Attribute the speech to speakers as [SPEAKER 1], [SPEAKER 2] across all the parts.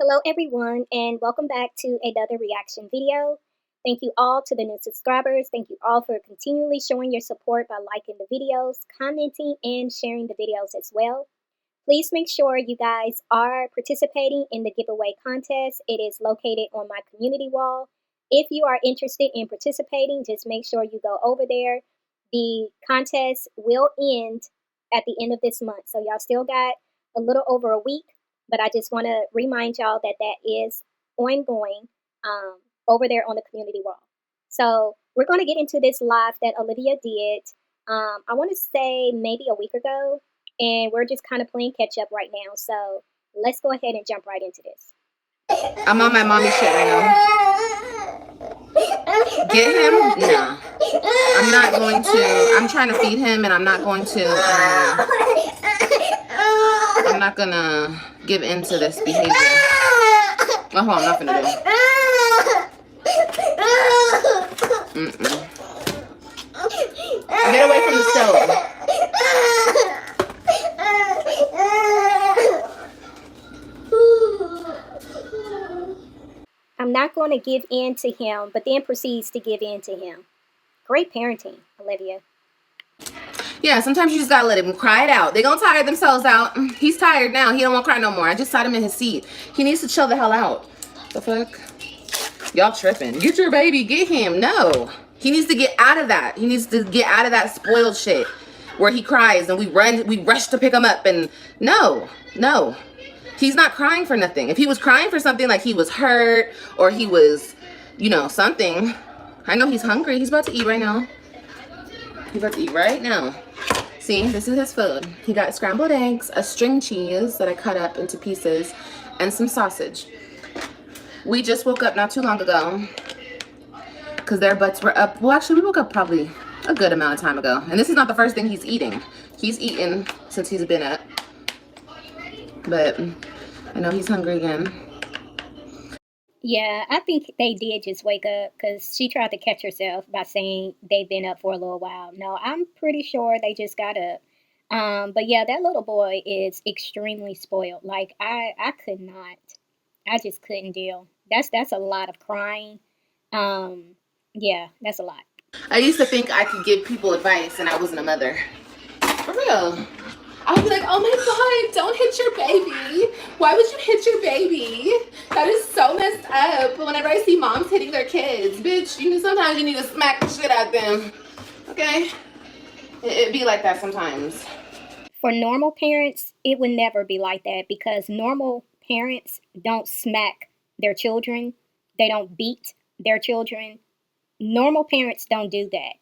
[SPEAKER 1] Hello everyone and welcome back to another reaction video. Thank you all to the new subscribers. Thank you all for continually showing your support by liking the videos, commenting, and sharing the videos as well. Please make sure you guys are participating in the giveaway contest. It is located on my community wall. If you are interested in participating, just make sure you go over there. The contest will end at the end of this month. So y'all still got a little over a week, but I just want to remind y'all that that is ongoing over there on the community wall. So we're going to get into this live that Olivia did. I want to say maybe a week ago, and we're just kind of playing catch up right now. So let's go ahead and jump right into this.
[SPEAKER 2] I'm on my mommy shit right now. Get him? No. I'm not going to. I'm trying to feed him, and I'm not going to. I'm not gonna give in to this behavior. That's what I'm not gonna do. Get away from the stove.
[SPEAKER 1] I'm not going to give in to him, but then proceeds to give in to him. Great parenting, Olivia.
[SPEAKER 2] Yeah, sometimes you just gotta let him cry it out. They gonna tire themselves out. He's tired now. He don't want to cry no more. I just sat him in his seat. He needs to chill the hell out. The fuck? Y'all tripping. Get your baby. Get him. No. He needs to get out of that. He needs to get out of that spoiled shit where he cries and we rush to pick him up and no. He's not crying for nothing. If he was crying for something like he was hurt or he was, something. I know he's hungry. He's about to eat right now. He's about to eat right now. See, this is his food. He got scrambled eggs, a string cheese that I cut up into pieces, and some sausage. We just woke up not too long ago because their butts were up. Well, actually, we woke up probably a good amount of time ago. And this is not the first thing he's eating. He's eaten since he's been up. But I know he's hungry again.
[SPEAKER 1] Yeah, I think they did just wake up because she tried to catch herself by saying they've been up for a little while. No, I'm pretty sure they just got up. But yeah, that little boy is extremely spoiled. Like I could not. I just couldn't deal. That's a lot of crying. Yeah, that's a lot.
[SPEAKER 2] I used to think I could give people advice and I wasn't a mother. For real. I would be like, oh my God, don't hit your baby. Why would you hit your baby? That is so messed up. Whenever I see moms hitting their kids, bitch, sometimes you need to smack the shit out of them. Okay? It'd be like that sometimes.
[SPEAKER 1] For normal parents, it would never be like that because normal parents don't smack their children. They don't beat their children. Normal parents don't do that.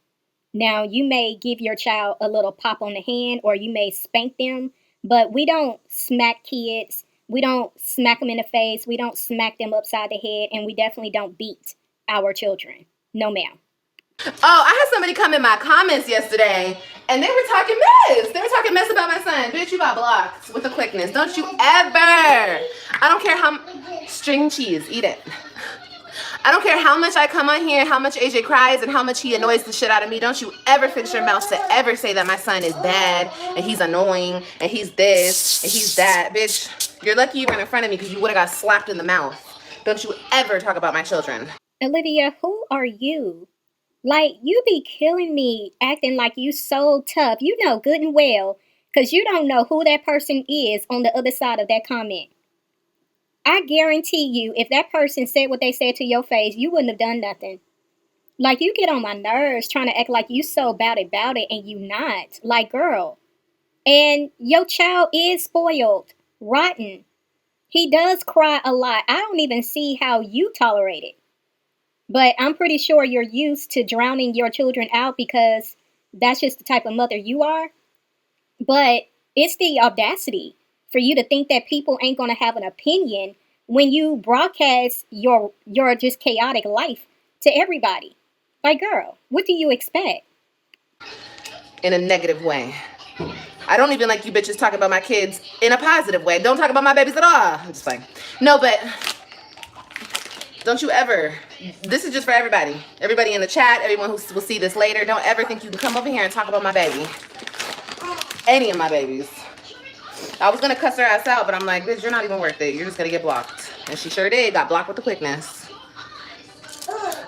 [SPEAKER 1] Now, you may give your child a little pop on the hand or you may spank them, but we don't smack kids. We don't smack them in the face. We don't smack them upside the head, and we definitely don't beat our children. No, ma'am.
[SPEAKER 2] Oh, I had somebody come in my comments yesterday, and they were talking mess. They were talking mess about my son. Bitch, you got blocked with the quickness. Don't you ever. I don't care how. String cheese, eat it. I don't care how much I come on here, how much AJ cries, and how much he annoys the shit out of me. Don't you ever fix your mouth to ever say that my son is bad, and he's annoying, and he's this, and he's that. Bitch, you're lucky you were in front of me because you would have got slapped in the mouth. Don't you ever talk about my children.
[SPEAKER 1] Olivia, who are you? Like, you be killing me acting like you so tough. You know good and well, because you don't know who that person is on the other side of that comment. I guarantee you, if that person said what they said to your face, you wouldn't have done nothing. Like, you get on my nerves trying to act like you so about it, and you not. Like, girl. And your child is spoiled, rotten. He does cry a lot. I don't even see how you tolerate it. But I'm pretty sure you're used to drowning your children out because that's just the type of mother you are. But it's the audacity for you to think that people ain't going to have an opinion when you broadcast your just chaotic life to everybody. Like, girl, what do you expect?
[SPEAKER 2] In a negative way. I don't even like you bitches talking about my kids in a positive way. Don't talk about my babies at all. I'm just like, no, but don't you ever. This is just for everybody. Everybody in the chat, everyone who will see this later. Don't ever think you can come over here and talk about my baby. Any of my babies. I was gonna cuss her ass out, but I'm like, bitch, you're not even worth it. You're just gonna get blocked. And she sure did. Got blocked with the quickness.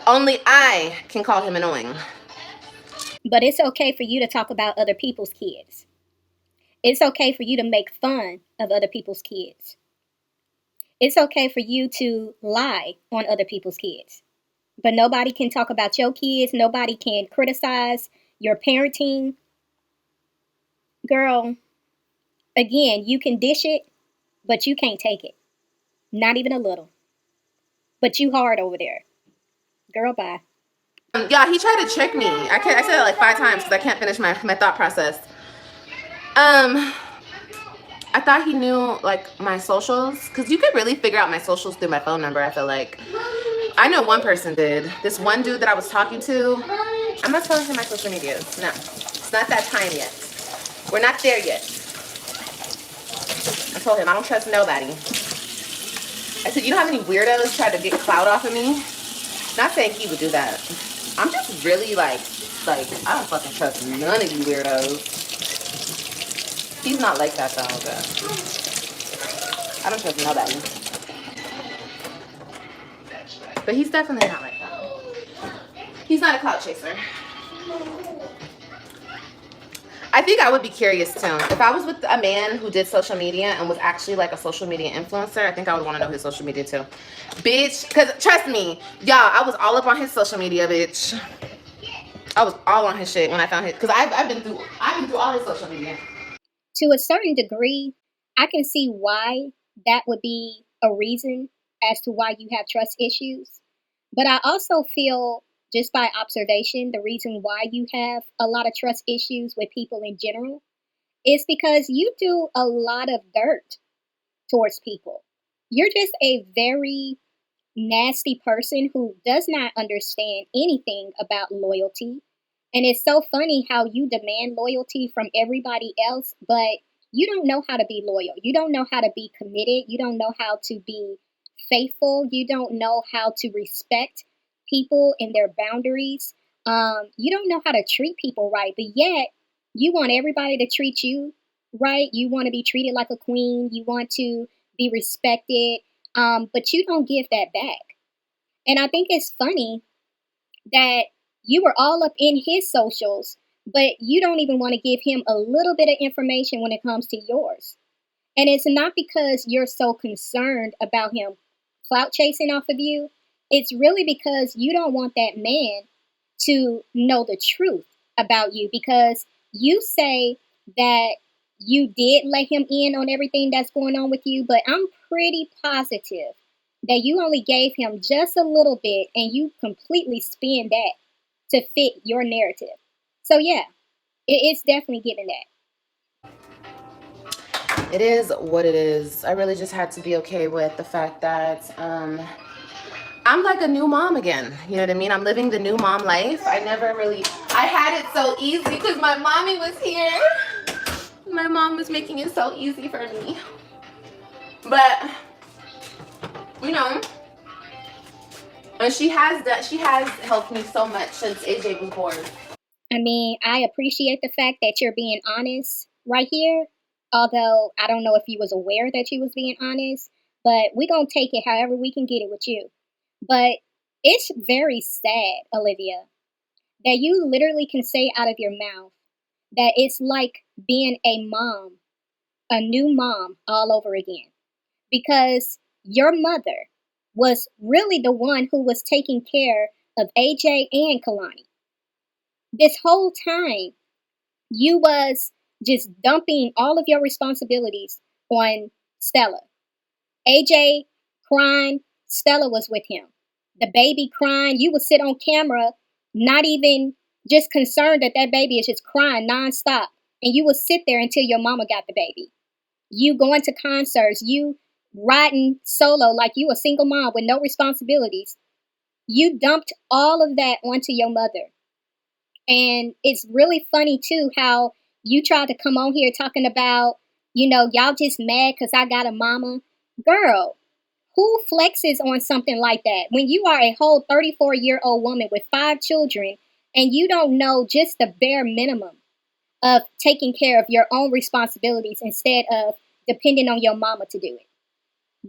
[SPEAKER 2] Only I can call him annoying.
[SPEAKER 1] But it's okay for you to talk about other people's kids. It's okay for you to make fun of other people's kids. It's okay for you to lie on other people's kids. But nobody can talk about your kids. Nobody can criticize your parenting. Girl, again, you can dish it, but you can't take it. Not even a little. But you hard over there. Girl, bye.
[SPEAKER 2] Yeah, he tried to trick me. I said it like 5 times because I can't finish my thought process. I thought he knew like my socials, because you could really figure out my socials through my phone number. I feel like I know one person did. This one dude that I was talking to. I'm not telling him my social medias. No, it's not that time yet. We're not there yet. I told him I don't trust nobody. I said, you know how many weirdos try to get clout off of me? Not saying he would do that. I'm just really like I don't fucking trust none of you weirdos. He's not like that though. But I don't trust nobody. But he's definitely not like that. He's not a clout chaser. I think I would be curious too. If I was with a man who did social media and was actually like a social media influencer, I think I would want to know his social media too. Bitch, because trust me, y'all, I was all up on his social media, bitch. I was all on his shit when I found his, because I've been through all his social media.
[SPEAKER 1] To a certain degree, I can see why that would be a reason as to why you have trust issues. But I also feel, just by observation, the reason why you have a lot of trust issues with people in general is because you do a lot of dirt towards people. You're just a very nasty person who does not understand anything about loyalty. And it's so funny how you demand loyalty from everybody else, but you don't know how to be loyal. You don't know how to be committed. You don't know how to be faithful. You don't know how to respect people and their boundaries. You don't know how to treat people right, but yet you want everybody to treat you right. You want to be treated like a queen. You want to be respected, but you don't give that back. And I think it's funny that you were all up in his socials, but you don't even want to give him a little bit of information when it comes to yours. And it's not because you're so concerned about him clout chasing off of you. It's really because you don't want that man to know the truth about you, because you say that you did let him in on everything that's going on with you, but I'm pretty positive that you only gave him just a little bit and you completely spin that to fit your narrative. So yeah, it's definitely giving that.
[SPEAKER 2] It is what it is. I really just had to be okay with the fact that I'm like a new mom again. You know what I mean? I'm living the new mom life. I had it so easy because my mommy was here. My mom was making it so easy for me. But, you know, and she has helped me so much since AJ was born.
[SPEAKER 1] I mean, I appreciate the fact that you're being honest right here. Although I don't know if you was aware that you was being honest, but we gonna take it however we can get it with you. But it's very sad, Olivia, that you literally can say out of your mouth that it's like being a mom, a new mom all over again. Because your mother was really the one who was taking care of AJ and Kalani. This whole time, you was just dumping all of your responsibilities on Stella. AJ crying, Stella was with him. The baby crying, you would sit on camera, not even just concerned that that baby is just crying nonstop. And you would sit there until your mama got the baby. You going to concerts, you riding solo like you a single mom with no responsibilities. You dumped all of that onto your mother. And it's really funny too how you tried to come on here talking about, y'all just mad because I got a mama. Girl, who flexes on something like that when you are a whole 34-year-old woman with 5 children and you don't know just the bare minimum of taking care of your own responsibilities instead of depending on your mama to do it?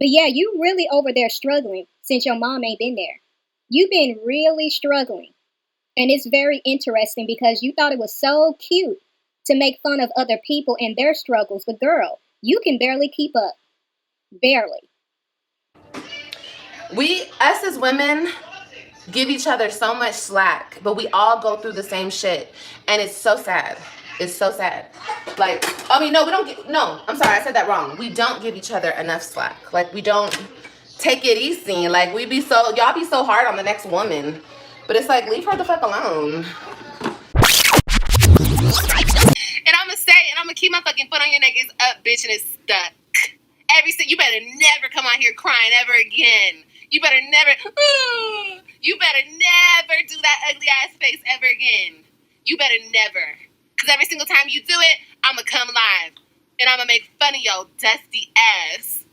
[SPEAKER 1] But yeah, you really over there struggling since your mom ain't been there. You've been really struggling. And it's very interesting because you thought it was so cute to make fun of other people and their struggles. But girl, you can barely keep up. Barely.
[SPEAKER 2] Us as women, give each other so much slack, but we all go through the same shit. And it's so sad. It's so sad. Like, I mean, no, we don't get, no, I'm sorry, I said that wrong. We don't give each other enough slack. Like, we don't take it easy. Like, y'all be so hard on the next woman. But it's like, leave her the fuck alone. And I'm gonna say, and I'm gonna keep my fucking foot on your neck, it's up, bitch, and it's stuck. You better never come out here crying ever again. You better never do that ugly ass face ever again. You better never. Because every single time you do it, I'm going to come live. And I'm going to make fun of your dusty ass.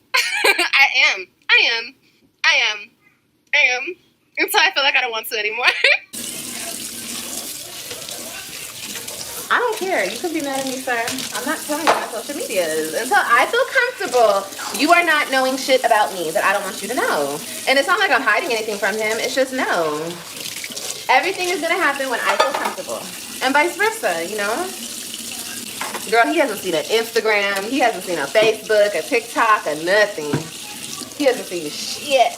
[SPEAKER 2] I am. Until I feel like I don't want to anymore. I don't care. You can be mad at me, sir. I'm not telling you my social medias. Until I feel comfortable, you are not knowing shit about me that I don't want you to know. And it's not like I'm hiding anything from him. It's just no. Everything is going to happen when I feel comfortable. And vice versa, you know? Girl, he hasn't seen an Instagram. He hasn't seen a Facebook, a TikTok, or nothing. He hasn't seen shit.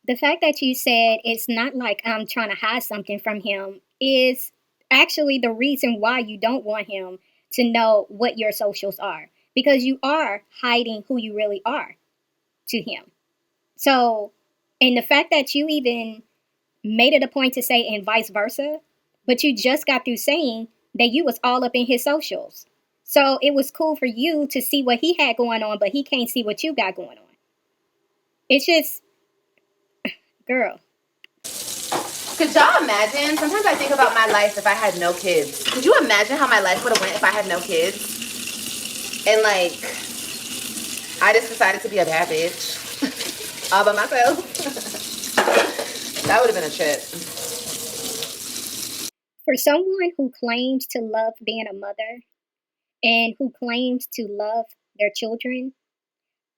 [SPEAKER 1] The fact that you said it's not like I'm trying to hide something from him is actually the reason why you don't want him to know what your socials are. Because you are hiding who you really are to him. So, and the fact that you even made it a point to say and vice versa, but you just got through saying that you was all up in his socials. So it was cool for you to see what he had going on, but he can't see what you got going on. It's just, girl.
[SPEAKER 2] Could y'all imagine? Sometimes I think about my life if I had no kids. Could you imagine how my life would have went if I had no kids? And like, I just decided to be a bad bitch all by myself. That would have been a trip.
[SPEAKER 1] For someone who claims to love being a mother and who claims to love their children,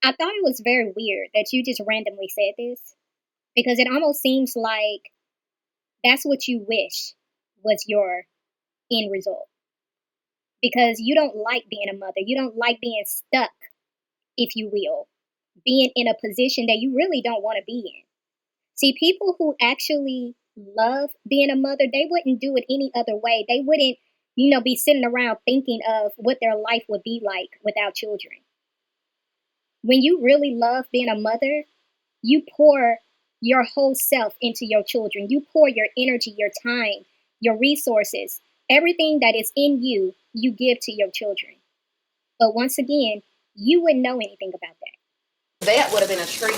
[SPEAKER 1] I thought it was very weird that you just randomly said this because it almost seems like that's what you wish was your end result. Because you don't like being a mother. You don't like being stuck, if you will, being in a position that you really don't want to be in. See, people who actually love being a mother, they wouldn't do it any other way. They wouldn't, be sitting around thinking of what their life would be like without children. When you really love being a mother, you pour your whole self into your children. You pour your energy, your time, your resources, everything that is in you, you give to your children. But once again, you wouldn't know anything about that.
[SPEAKER 2] That would have been a trip.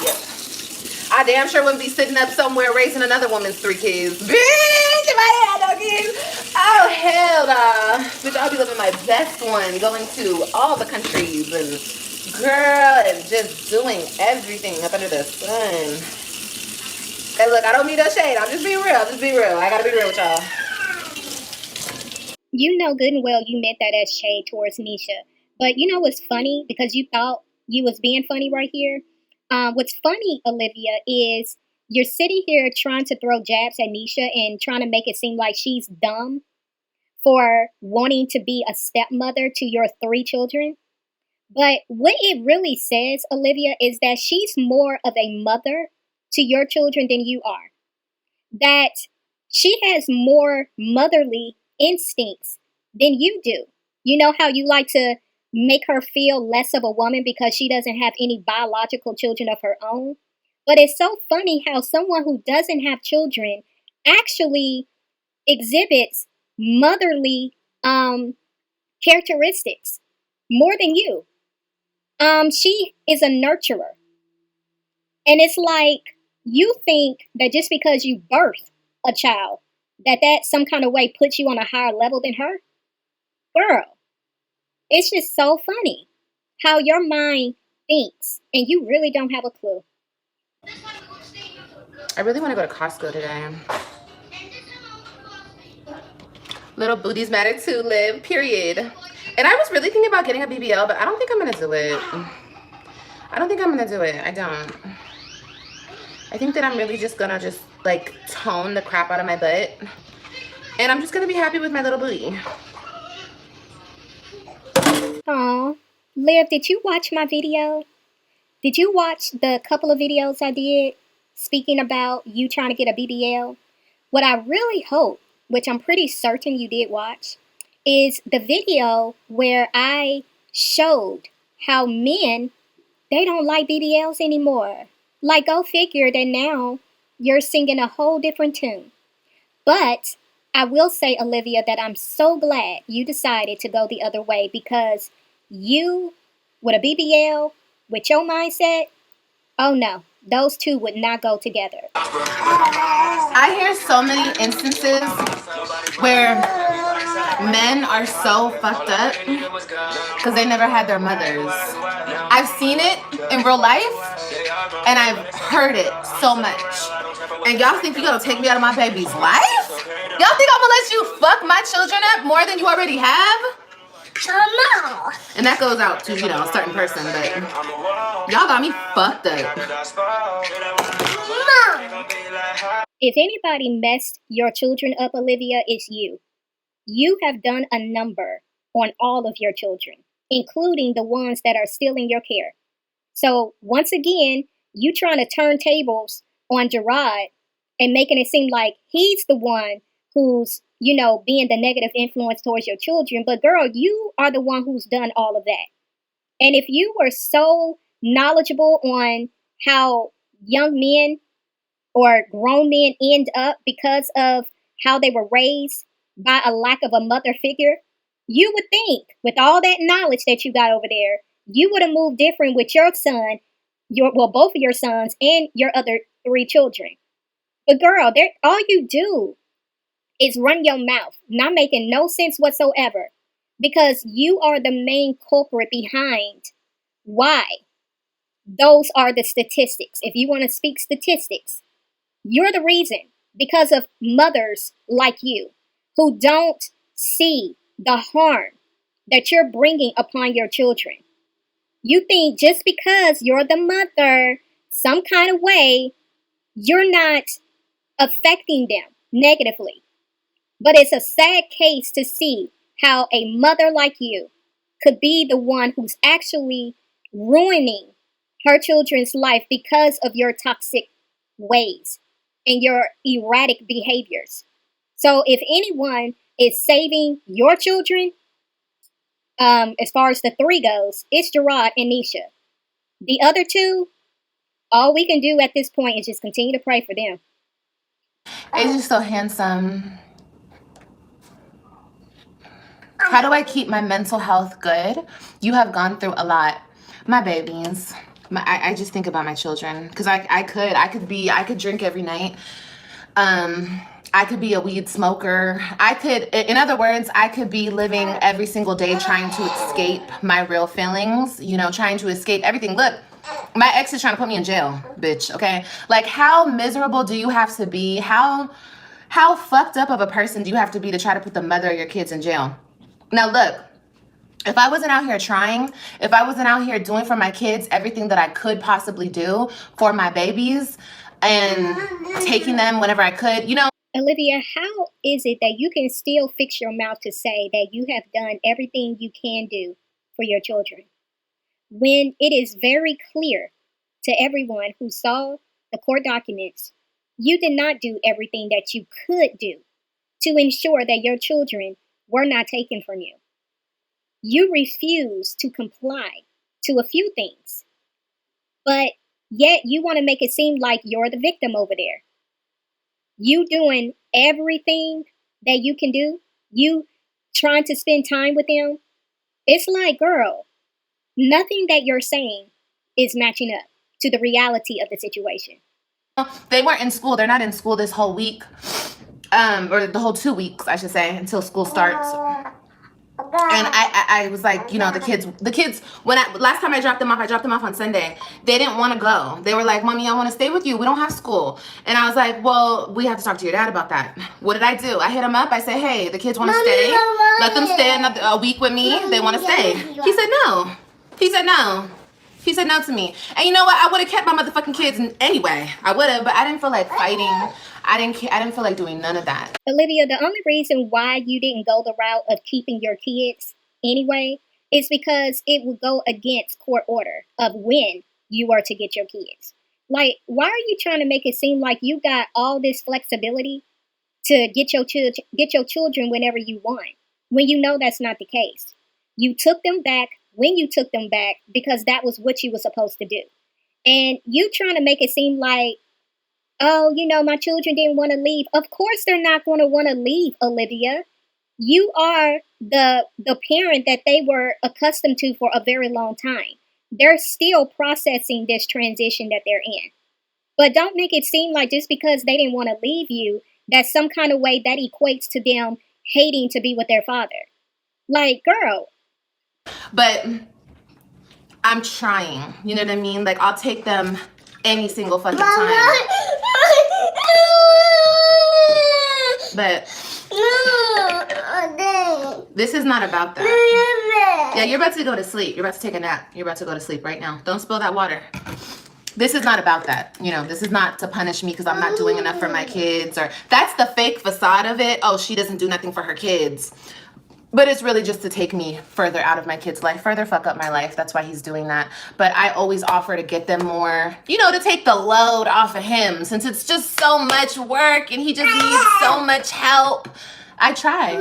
[SPEAKER 2] I damn sure wouldn't be sitting up somewhere raising another woman's 3 kids. Bitch, if I had no kids. Oh, hell nah. Bitch, I'll be living my best one, going to all the countries and and just doing everything up under the sun. And look, I don't mean no shade. I'm just being real. I gotta be real with y'all.
[SPEAKER 1] You know good and well you meant that as shade towards Nisha. But you know what's funny? Because you thought you was being funny right here. What's funny, Olivia, is you're sitting here trying to throw jabs at Nisha and trying to make it seem like she's dumb for wanting to be a stepmother to your 3 children. But what it really says, Olivia, is that she's more of a mother to your children than you are. That she has more motherly instincts than you do. You know how you like to make her feel less of a woman because she doesn't have any biological children of her own? But it's so funny how someone who doesn't have children actually exhibits motherly characteristics more than you. She is a nurturer. And it's like you think that just because you birth a child, that some kind of way puts you on a higher level than her. Girl, it's just so funny how your mind thinks and you really don't have a clue.
[SPEAKER 2] I really want to go to Costco today. Little booties matter too, Liv, period. And I was really thinking about getting a BBL, but I don't think I'm going to do it. I don't think I'm gonna do it. I don't. I think that I'm really just gonna like tone the crap out of my butt. And I'm just gonna be happy with my little booty.
[SPEAKER 1] Aw. Liv, did you watch my video? Did you watch the couple of videos I did speaking about you trying to get a BBL? What I really hope, which I'm pretty certain you did watch, is the video where I showed how men, they don't like BBLs anymore. Like, go figure that now you're singing a whole different tune. But I will say, Olivia, that I'm so glad you decided to go the other way, because you, with a BBL, with your mindset, oh no, those two would not go together.
[SPEAKER 2] I hear so many instances where men are so fucked up because they never had their mothers. I've seen it in real life, and I've heard it so much. And y'all think you're gonna take me out of my baby's life? Y'all think I'm gonna let you fuck my children up more than you already have? No. And that goes out to, a certain person, but y'all got me fucked up.
[SPEAKER 1] If anybody messed your children up, Olivia, it's you. You have done a number on all of your children, including the ones that are still in your care. So once again, you trying to turn tables on Jerrod and making it seem like he's the one who's, being the negative influence towards your children. But girl, you are the one who's done all of that. And if you were so knowledgeable on how young men or grown men end up because of how they were raised by a lack of a mother figure, you would think with all that knowledge that you got over there, you would have moved different with your son, both of your sons and your other 3 children. But girl, all you do is run your mouth, not making no sense whatsoever, because you are the main culprit behind why those are the statistics. If you want to speak statistics, you're the reason, because of mothers like you who don't see the harm that you're bringing upon your children. You think just because you're the mother, some kind of way, you're not affecting them negatively. But it's a sad case to see how a mother like you could be the one who's actually ruining her children's life because of your toxic ways and your erratic behaviors. So if anyone is saving your children, as far as the 3 goes, it's Jerrod and Nisha. The other 2, all we can do at this point is just continue to pray for them.
[SPEAKER 2] It's just so handsome. How do I keep my mental health good? You have gone through a lot. My babies. I just think about my children, because I could drink every night. I could be a weed smoker. In other words, I could be living every single day trying to escape my real feelings, trying to escape everything. Look, my ex is trying to put me in jail, bitch, okay? Like, how miserable do you have to be? How fucked up of a person do you have to be to try to put the mother of your kids in jail? Now, look, if I wasn't out here trying, if I wasn't out here doing for my kids everything that I could possibly do for my babies and taking them whenever I could,
[SPEAKER 1] Olivia, how is it that you can still fix your mouth to say that you have done everything you can do for your children, when it is very clear to everyone who saw the court documents, you did not do everything that you could do to ensure that your children were not taken from you? You refuse to comply to a few things, but yet you want to make it seem like you're the victim over there. You doing everything that you can do, you trying to spend time with them. It's like, girl, nothing that you're saying is matching up to the reality of the situation.
[SPEAKER 2] They weren't in school. They're not in school this whole week, or the whole 2 weeks, I should say, until school starts. And I was like, the kids, last time I dropped them off on Sunday. They didn't want to go. They were like, Mommy, I want to stay with you. We don't have school. And I was like, well, we have to talk to your dad about that. What did I do? I hit him up. I said, hey, the kids want to stay. Let them stay a week with me. They want to stay. He said no. He said no to me. And you know what? I would have kept my motherfucking kids anyway. I would have, but I didn't feel like fighting. I didn't feel like doing none of that.
[SPEAKER 1] Olivia, the only reason why you didn't go the route of keeping your kids anyway is because it would go against court order of when you were to get your kids. Like, why are you trying to make it seem like you got all this flexibility to get your children whenever you want, when you know that's not the case? You took them back when you took them back because that was what you were supposed to do. And you trying to make it seem like, oh, my children didn't want to leave. Of course they're not going to want to leave, Olivia. You are the parent that they were accustomed to for a very long time. They're still processing this transition that they're in. But don't make it seem like just because they didn't want to leave you, that some kind of way that equates to them hating to be with their father. Like, girl.
[SPEAKER 2] But I'm trying. You know what I mean? Like, I'll take them any single fucking time. But this is not about that. Yeah, you're about to go to sleep. You're about to take a nap. You're about to go to sleep right now. Don't spill that water. This is not about that. This is not to punish me because I'm not doing enough for my kids, or that's the fake facade of it. Oh, she doesn't do nothing for her kids. But it's really just to take me further out of my kid's life, further fuck up my life. That's why he's doing that. But I always offer to get them more, to take the load off of him, since it's just so much work and he just needs so much help. I try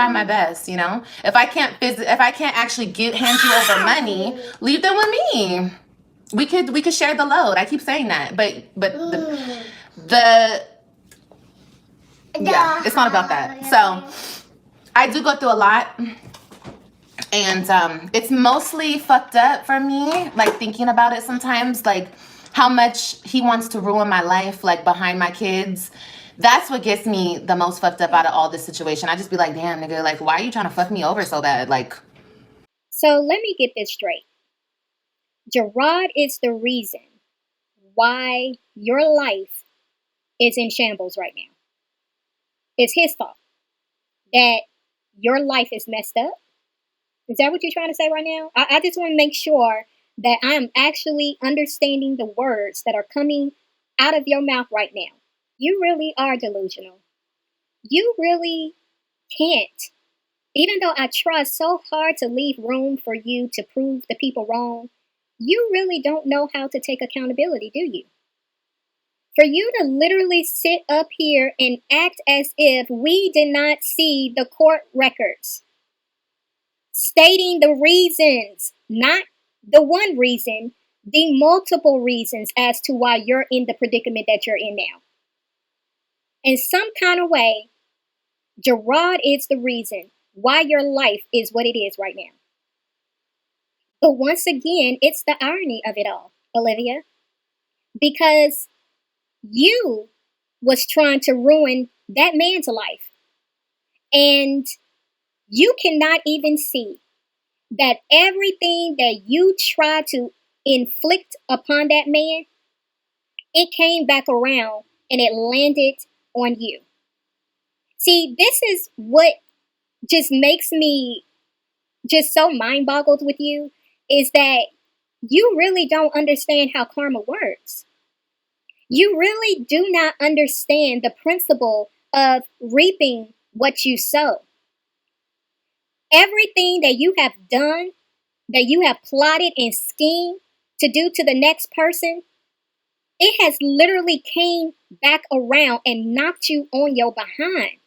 [SPEAKER 2] my best, If I can't actually hand you over money, leave them with me. We could share the load. I keep saying that, but yeah, it's not about that. So I do go through a lot, and it's mostly fucked up for me, like thinking about it sometimes, like how much he wants to ruin my life, like behind my kids. That's what gets me the most fucked up out of all this situation. I just be like, damn, nigga, like, why are you trying to fuck me over so bad? Like,
[SPEAKER 1] so let me get this straight. Jerrod is the reason why your life is in shambles right now. It's his fault that your life is messed up. Is that what you're trying to say right now? I just want to make sure that I'm actually understanding the words that are coming out of your mouth right now. You really are delusional. You really can't. Even though I try so hard to leave room for you to prove the people wrong, you really don't know how to take accountability, do you? For you to literally sit up here and act as if we did not see the court records stating the reasons, not the one reason, the multiple reasons as to why you're in the predicament that you're in now. In some kind of way, Jerrod is the reason why your life is what it is right now. But once again, it's the irony of it all, Olivia, because you was trying to ruin that man's life. And you cannot even see that everything that you tried to inflict upon that man, it came back around and it landed on you. See, this is what just makes me just so mind-boggled with you, is that you really don't understand how karma works. You really do not understand the principle of reaping what you sow. Everything that you have done, that you have plotted and schemed to do to the next person, it has literally came back around and knocked you on your behind.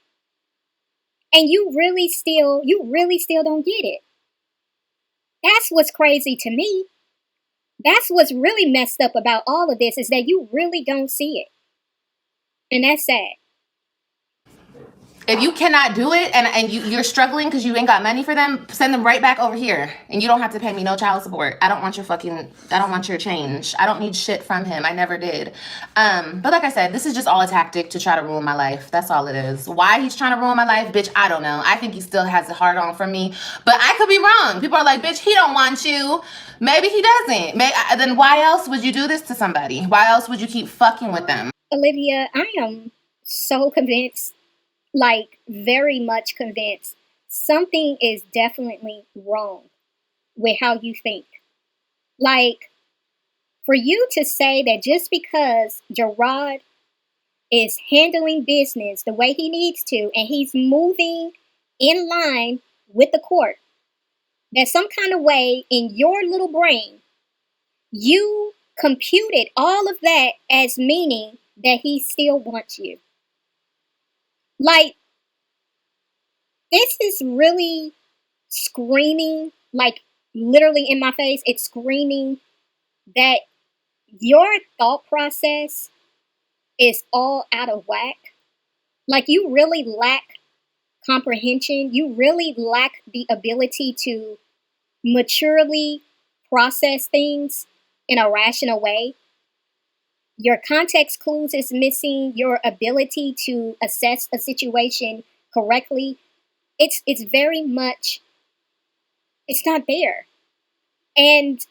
[SPEAKER 1] And you really still don't get it. That's what's crazy to me. That's what's really messed up about all of this, is that you really don't see it. And that's sad.
[SPEAKER 2] If you cannot do it and you're struggling because you ain't got money for them, send them right back over here. And you don't have to pay me no child support. I don't want your change. I don't need shit from him. I never did. But like I said, this is just all a tactic to try to ruin my life. That's all it is. Why he's trying to ruin my life, bitch, I don't know. I think he still has a hard on for me. But I could be wrong. People are like, bitch, he don't want you. Maybe he doesn't. Then why else would you do this to somebody? Why else would you keep fucking with them?
[SPEAKER 1] Olivia, I am so convinced, like very much convinced, something is definitely wrong with how you think. Like, For you to say that just because Jerrod is handling business the way he needs to and he's moving in line with the court, that some kind of way in your little brain, you computed all of that as meaning that he still wants you. Like, this is really screaming, like literally in my face, it's screaming that your thought process is all out of whack. Like, you really lack comprehension. You really lack the ability to maturely process things in a rational way. Your context clues is missing. Your ability to assess a situation correctly, it's very much, it's not there. And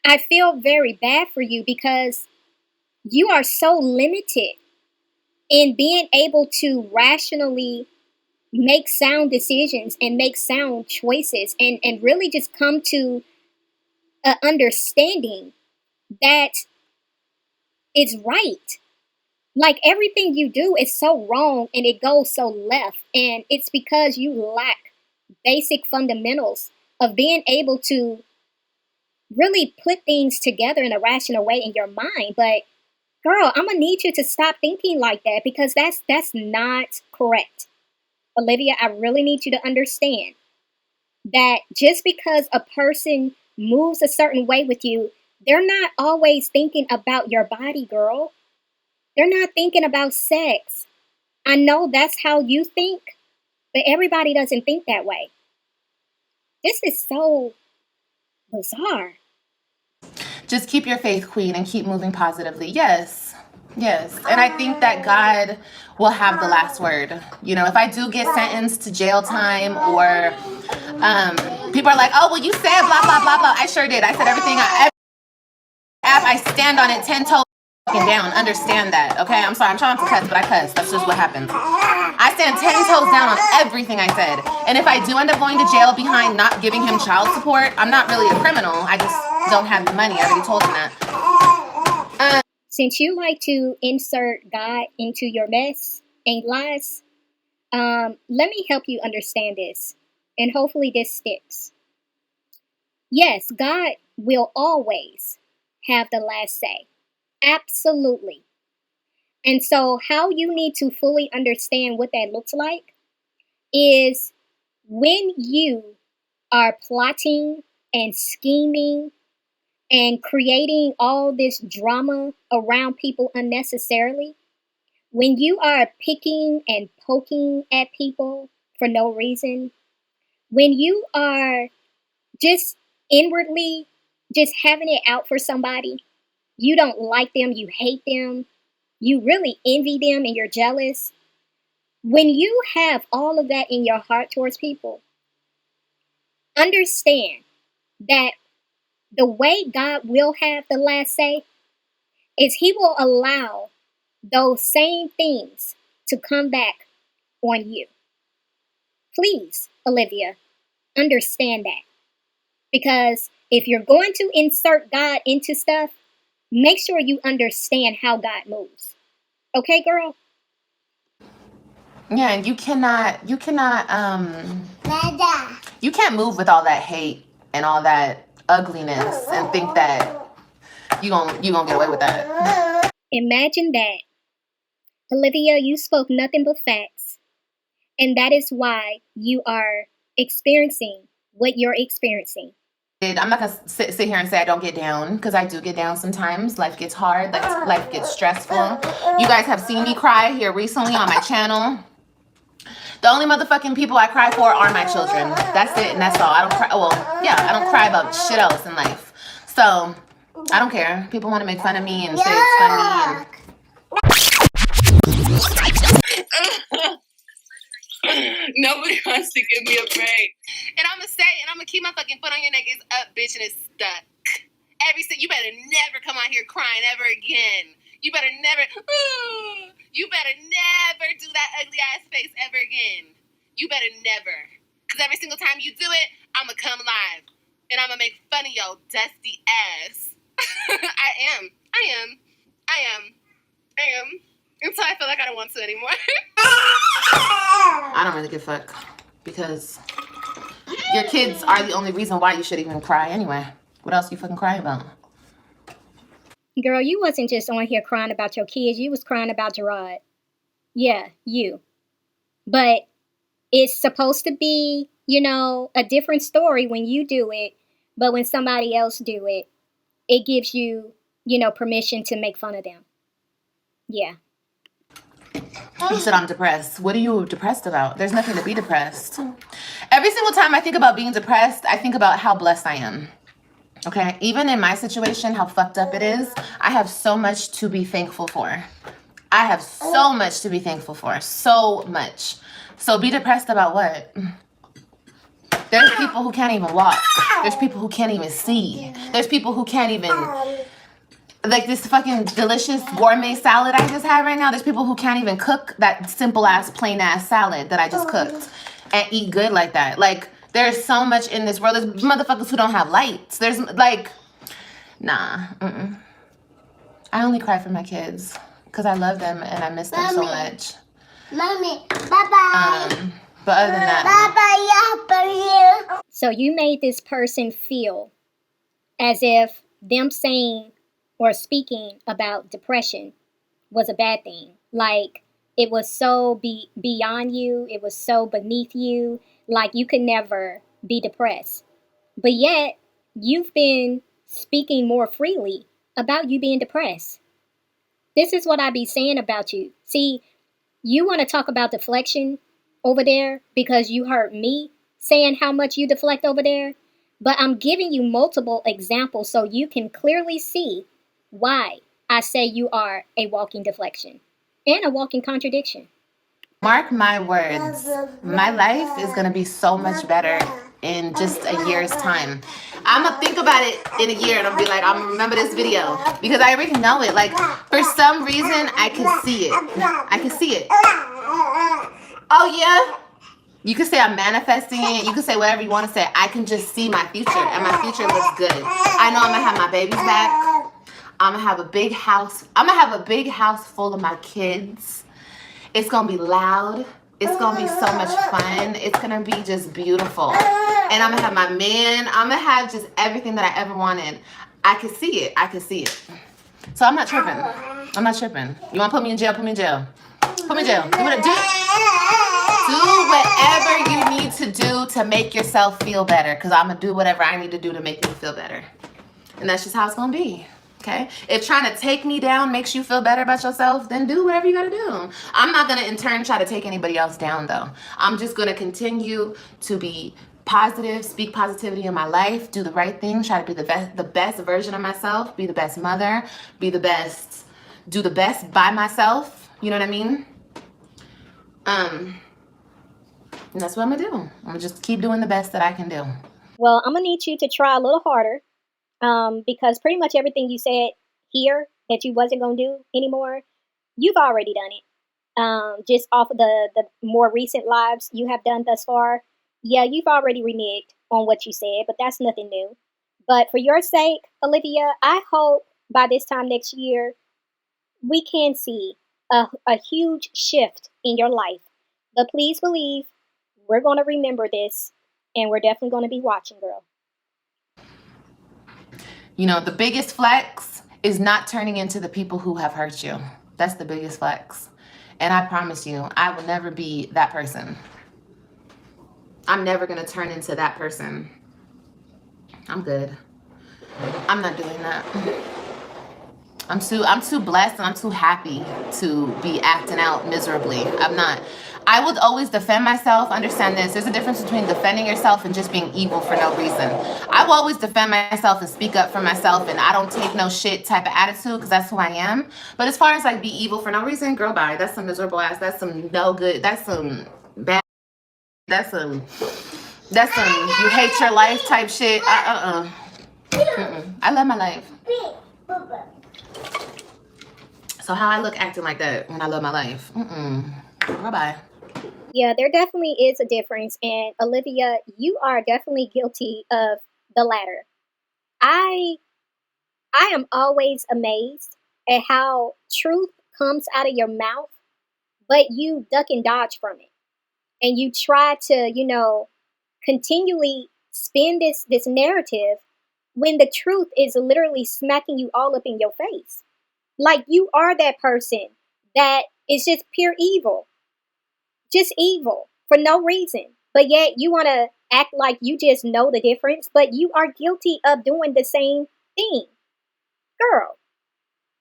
[SPEAKER 1] I feel very bad for you because you are so limited in being able to rationally make sound decisions and make sound choices and really just come to an understanding that it's right. Like, everything you do is so wrong and it goes so left. And it's because you lack basic fundamentals of being able to really put things together in a rational way in your mind. But girl, I'm gonna need you to stop thinking like that because that's not correct. Olivia, I really need you to understand that just because a person moves a certain way with you, they're not always thinking about your body, girl. They're not thinking about sex. I know that's how you think, but everybody doesn't think that way. This is so bizarre.
[SPEAKER 2] Just keep your faith, queen, and keep moving positively. Yes. Yes. And I think that God will have the last word. You know, if I do get sentenced to jail time or people are like, oh, well, you said blah, blah, blah, blah. I sure did. I said everything. I stand on it 10 toes down. Understand that. Okay. I'm sorry. I'm trying not to cuss, but I cuss. That's just what happens. I stand 10 toes down on everything I said. And if I do end up going to jail behind not giving him child support, I'm not really a criminal. I just don't have the money. I already told him that.
[SPEAKER 1] Since you like to insert God into your mess and lies, let me help you understand this. And hopefully this sticks. Yes, God will always have the last say. Absolutely. And so, how you need to fully understand what that looks like is when you are plotting and scheming and creating all this drama around people unnecessarily, when you are picking and poking at people for no reason, when you are just inwardly just having it out for somebody, you don't like them, you hate them, you really envy them, and you're jealous. When you have all of that in your heart towards people, understand that the way God will have the last say is He will allow those same things to come back on you. Please, Olivia, understand that. Because if you're going to insert God into stuff, make sure you understand how God moves. Okay, girl?
[SPEAKER 2] Yeah, and you can't move with all that hate and all that ugliness and think that you gonna get away with that.
[SPEAKER 1] Imagine that. Olivia, you spoke nothing but facts. And that is why you are experiencing what you're experiencing.
[SPEAKER 2] I'm not gonna sit here and say I don't get down, because I do get down sometimes. Life gets hard, life gets stressful. You guys have seen me cry here recently on my channel. The only motherfucking people I cry for are my children. That's it, and that's all. I don't cry. Well, yeah, I don't cry about shit else in life. So I don't care. People want to make fun of me and say it's funny. Nobody wants to give me a break. And I'm gonna say, and I'm gonna keep my fucking foot on your neck. It's up, bitch, and it's stuck. You better never come out here crying ever again. You better never. You better never do that ugly ass face ever again. You better never. Because every single time you do it, I'm going to come live. And I'm going to make fun of your dusty ass. I am. I am. I am. I am. Until I feel like I don't want to anymore. I don't really give a fuck. Because your kids are the only reason why you should even cry anyway. What else you fucking cry about?
[SPEAKER 1] Girl, you wasn't just on here crying about your kids. You was crying about Jerrod. Yeah, you. But it's supposed to be, a different story when you do it. But when somebody else do it, it gives you, permission to make fun of them. Yeah.
[SPEAKER 2] You said I'm depressed. What are you depressed about? There's nothing to be depressed. Every single time I think about being depressed, I think about how blessed I am. Okay? Even in my situation, how fucked up it is, I have so much to be thankful for. I have so much to be thankful for. So much. So be depressed about what? There's people who can't even walk. There's people who can't even see. There's people who can't even... Like this fucking delicious gourmet salad I just had right now. There's people who can't even cook that simple ass, plain ass salad that I just cooked and eat good like that. Like, there's so much in this world. There's motherfuckers who don't have lights. There's like, nah. I only cry for my kids because I love them and I miss them so much.
[SPEAKER 3] Mommy, bye-bye.
[SPEAKER 2] But other than that,
[SPEAKER 3] Bye-bye.
[SPEAKER 1] So you made this person feel as if them saying or speaking about depression was a bad thing. Like it was so beyond you, it was so beneath you, like you could never be depressed. But yet, you've been speaking more freely about you being depressed. This is what I be saying about you. See, you want to talk about deflection over there because you heard me saying how much you deflect over there, but I'm giving you multiple examples so you can clearly see why I say you are a walking deflection and a walking contradiction.
[SPEAKER 2] mark my words, my life is going to be so much better in just a year's time. I'm going to think about it in a year and I'll be like, I'm going to remember this video because I already know it. Like, for some reason, I can see it. I can see it. Oh, yeah? You can say I'm manifesting it. You can say whatever you want to say. I can just see my future and my future looks good. I know I'm going to have my babies back. I'm going to have a big house. I'm going to have a big house full of my kids. It's going to be loud. It's going to be so much fun. It's going to be just beautiful. And I'm going to have my man. I'm going to have just everything that I ever wanted. I can see it. I can see it. So I'm not tripping. I'm not tripping. You want to put me in jail? Put me in jail. Put me in jail. Do whatever you need to do to make yourself feel better. Because I'm going to do whatever I need to do to make me feel better. And that's just how it's going to be. Okay? If trying to take me down makes you feel better about yourself, then do whatever you gotta do. I'm not gonna in turn try to take anybody else down though. I'm just gonna continue to be positive, speak positivity in my life, do the right thing, try to be the best version of myself, be the best mother, be the best, do the best by myself. You know what I mean? And that's what I'm gonna do. I'm gonna just keep doing the best that I can do.
[SPEAKER 1] Well, I'm gonna need you to try a little harder. Because pretty much everything you said here that you wasn't going to do anymore, you've already done it. Just off of the more recent lives you have done thus far, yeah, you've already reneged on what you said, but that's nothing new. But for your sake, Olivia, I hope by this time next year, we can see a huge shift in your life. But please believe we're going to remember this, and we're definitely going to be watching, girl.
[SPEAKER 2] You know, the biggest flex is not turning into the people who have hurt you. That's the biggest flex. And I promise you, I will never be that person. I'm never going to turn into that person. I'm good. I'm not doing that. I'm too blessed and I'm too happy to be acting out miserably. I'm not. I would always defend myself. Understand this. There's a difference between defending yourself and just being evil for no reason. I will always defend myself and speak up for myself, and I don't take no shit type of attitude because that's who I am. But as far as like be evil for no reason, girl, bye. That's some miserable ass. That's some no good. That's some bad. That's some you hate your life type shit. I love my life. So how I look acting like that when I love my life? Bye-bye.
[SPEAKER 1] Yeah, there definitely is a difference. And Olivia, you are definitely guilty of the latter. I I am always amazed at how truth comes out of your mouth, but you duck and dodge from it. And you try to, continually spin this narrative when the truth is literally smacking you all up in your face. Like you are that person that is just pure evil, just evil for no reason. But yet you want to act like you just know the difference, but you are guilty of doing the same thing, girl.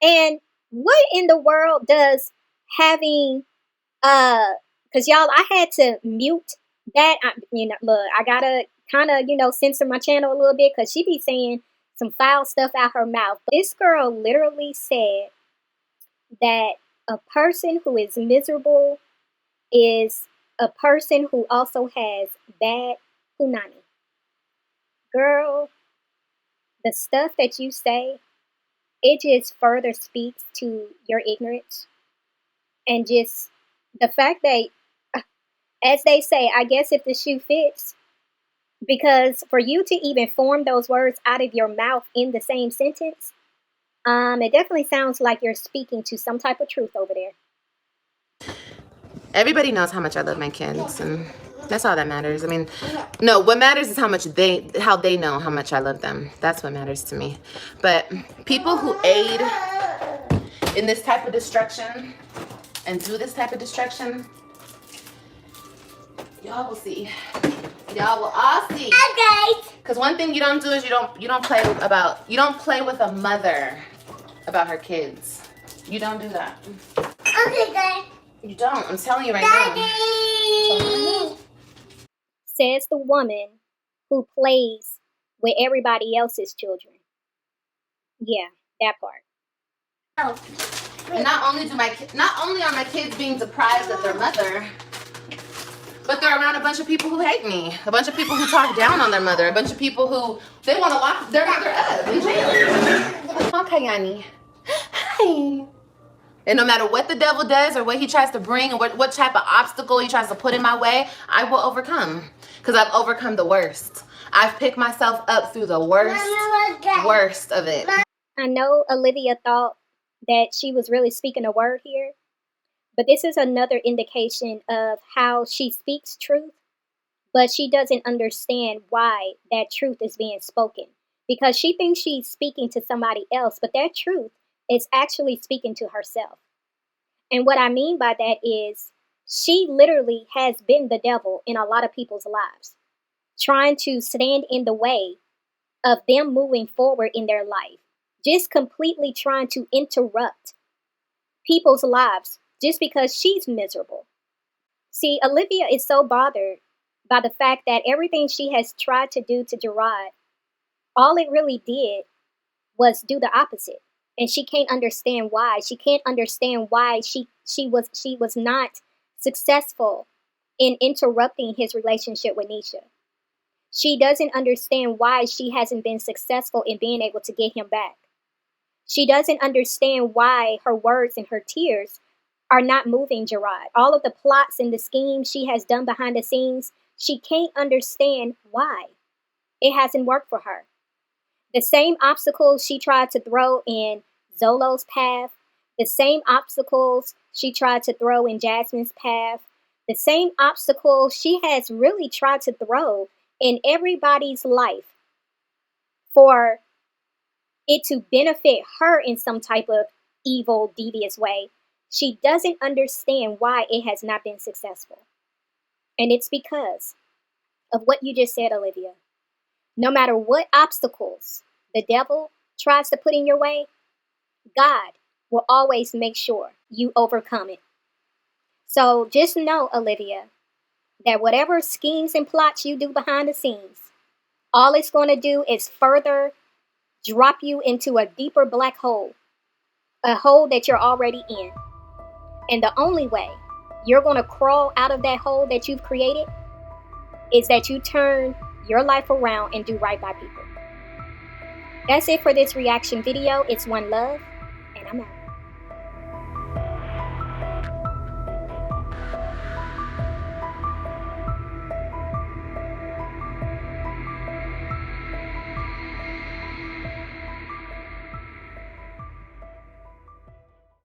[SPEAKER 1] And what in the world does having because y'all, I had to mute that. Look, I gotta kind of, censor my channel a little bit because she be saying some foul stuff out her mouth. But this girl literally said that a person who is miserable is a person who also has bad punani. Girl, the stuff that you say, it just further speaks to your ignorance and just the fact that, as they say, I guess if the shoe fits, because for you to even form those words out of your mouth in the same sentence, it definitely sounds like you're speaking to some type of truth over there.
[SPEAKER 2] Everybody knows how much I love my kids, and that's all that matters. I mean, no, what matters is how they know how much I love them. That's what matters to me. But people who aid in this type of destruction and do this type of destruction, y'all will see. Y'all will all see.
[SPEAKER 3] Okay.
[SPEAKER 2] Because one thing you don't do is you don't play with a mother about her kids. You don't do that.
[SPEAKER 3] Okay, guys.
[SPEAKER 2] You don't. I'm telling you right
[SPEAKER 3] Daddy.
[SPEAKER 1] Says the woman who plays with everybody else's children. Yeah, that part.
[SPEAKER 3] Oh.
[SPEAKER 2] And not only are my kids being deprived of their mother, but they're around a bunch of people who hate me, a bunch of people who talk down on their mother, a bunch of people who they want to lock their mother up in jail. Okay, Yanni. Hi. And no matter what the devil does or what he tries to bring and what type of obstacle he tries to put in my way, I will overcome. Because I've overcome the worst. I've picked myself up through the worst of it.
[SPEAKER 1] I know Olivia thought that she was really speaking a word here, but this is another indication of how she speaks truth, but she doesn't understand why that truth is being spoken. Because she thinks she's speaking to somebody else, but that truth is actually speaking to herself. And what I mean by that is she literally has been the devil in a lot of people's lives, trying to stand in the way of them moving forward in their life, just completely trying to interrupt people's lives just because she's miserable. See, Olivia is so bothered by the fact that everything she has tried to do to Jerrod, all it really did was do the opposite. And she can't understand why. She can't understand why she was not successful in interrupting his relationship with Nisha. She doesn't understand why she hasn't been successful in being able to get him back. She doesn't understand why her words and her tears are not moving Jerrod. All of the plots and the schemes she has done behind the scenes, she can't understand why. It hasn't worked for her. The same obstacles she tried to throw in Zolo's path, the same obstacles she tried to throw in Jasmine's path, the same obstacles she has really tried to throw in everybody's life for it to benefit her in some type of evil, devious way. She doesn't understand why it has not been successful. And it's because of what you just said, Olivia. No matter what obstacles the devil tries to put in your way, God will always make sure you overcome it. So just know, Olivia, that whatever schemes and plots you do behind the scenes, all it's going to do is further drop you into a deeper black hole, a hole that you're already in. And the only way you're going to crawl out of that hole that you've created is that you turn your life around and do right by people. That's it for this reaction video. It's OneLove.